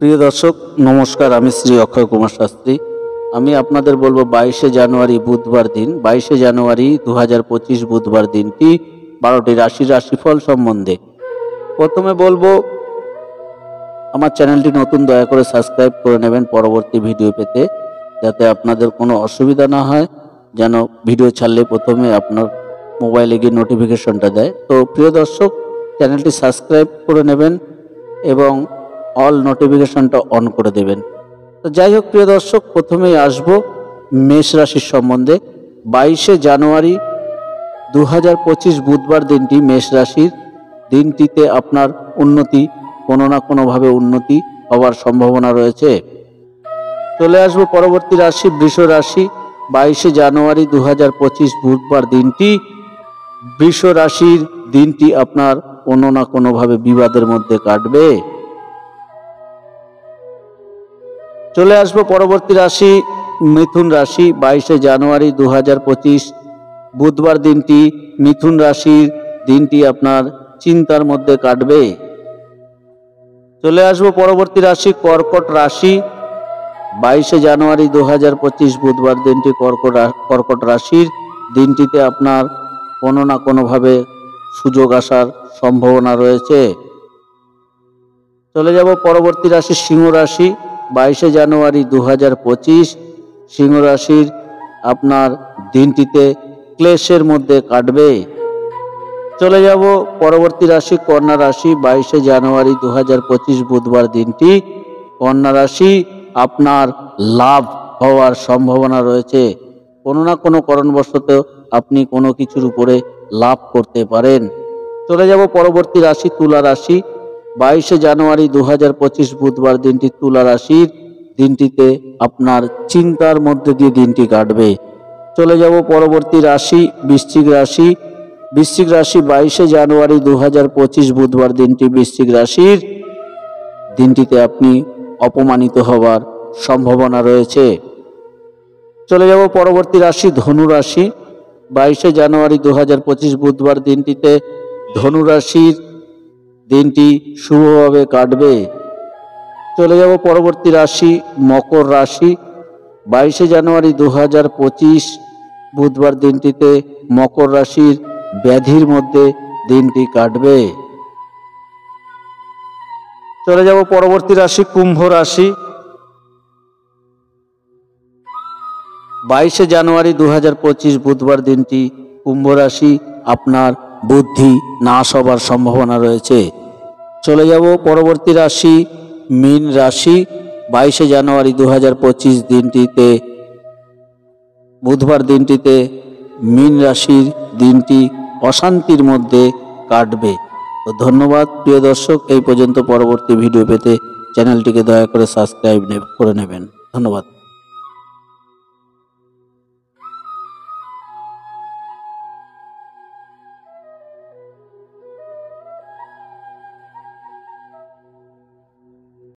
প্রিয় দর্শক নমস্কার, আমি শ্রী অক্ষয় কুমার শাস্ত্রী। আমি আপনাদের বলবো 22শে জানুয়ারি বুধবার দিন, 22শে জানুয়ারি 2025 বুধবার দিনটি 12টি রাশির রাশিফল সম্বন্ধে। প্রথমে বলবো আমার চ্যানেলটি নতুন, দয়া করে সাবস্ক্রাইব করে নেবেন পরবর্তী ভিডিও পেতে, যাতে আপনাদের কোনো অসুবিধা না হয়, যেন ভিডিও ছাড়লে প্রথমে আপনার মোবাইলে গিয়ে নোটিফিকেশনটা দেয়। তো প্রিয় দর্শক, চ্যানেলটি সাবস্ক্রাইব করে নেবেন এবং অল নোটিফিকেশনটা অন করে দেবেন। তো যাই হোক প্রিয় দর্শক, প্রথমেই আসবো মেষ রাশির সম্বন্ধে। 22শে জানুয়ারি 2025 বুধবার দিনটি মেষ রাশির দিনটিতে আপনার উন্নতি, কোনো না কোনোভাবে উন্নতি হওয়ার সম্ভাবনা রয়েছে। চলে আসবো পরবর্তী রাশি বৃষ রাশি। 22শে জানুয়ারি 2025 বুধবার দিনটি বৃষ রাশির দিনটি আপনার কোনো না কোনোভাবে বিবাদের মধ্যে কাটবে। চলে আসবো পরবর্তী রাশি মিথুন রাশি। 22শে জানুয়ারি 2025 বুধবার দিনটি মিথুন রাশির দিনটি আপনার চিন্তার মধ্যে কাটবে। চলে আসবো পরবর্তী রাশি কর্কট রাশি। 22শে জানুয়ারি 2025 বুধবার দিনটি কর্কট রাশির দিনটিতে আপনার কোনো না কোনোভাবে সুযোগ আসার সম্ভাবনা রয়েছে। চলে যাব পরবর্তী রাশি সিংহ রাশি। 22শে জানুয়ারি 2025 সিংহ রাশির আপনার দিনটিতে ক্লেশের মধ্যে কাটবে। চলে যাব পরবর্তী রাশি কন্যা রাশি। 22শে জানুয়ারি 2025 বুধবার দিনটি কন্যা রাশি আপনার লাভ হওয়ার সম্ভাবনা রয়েছে। কোনো না কোনো কারণবশত আপনি কোনো কিছুর উপরে লাভ করতে পারেন। চলে যাব পরবর্তী রাশি তুলা রাশি। 22শে জানুয়ারি 2025 বুধবার দিনটি তুলা রাশির দিনটিতে আপনার চিন্তার মধ্যে দিয়ে দিনটি কাটবে। চলে যাব পরবর্তী রাশি বৃশ্চিক রাশি। বৃশ্চিক রাশি 22শে জানুয়ারি 2025 বুধবার দিনটি বৃশ্চিক রাশির দিনটিতে আপনি অপমানিত হওয়ার সম্ভাবনা রয়েছে। চলে যাব পরবর্তী রাশি ধনু রাশি। 22শে জানুয়ারি 2025 বুধবার দিনটিতে ধনু রাশির দিনটি শুভভাবে কাটবে। চলে যাব পরবর্তী রাশি মকর রাশি। 22শে জানুয়ারি 2025 বুধবার দিনটিতে মকর রাশির ব্যাধির মধ্যে দিনটি কাটবে। চলে যাব পরবর্তী রাশি কুম্ভ রাশি। 22শে জানুয়ারি 2025 বুধবার দিনটি কুম্ভ রাশি আপনার বুদ্ধি নাশ হবার সম্ভাবনা রয়েছে। চলে যাব পরবর্তী রাশি মীন রাশি। 22শে জানুয়ারি 2025 দিনটিতে বুধবার দিনটিতে মীন রাশির দিনটি অশান্তির মধ্যে কাটবে। তো ধন্যবাদ প্রিয় দর্শক, এই পর্যন্ত। পরবর্তী ভিডিও পেতে চ্যানেলটিকে দয়া করে সাবস্ক্রাইব করে নেবেন। ধন্যবাদ।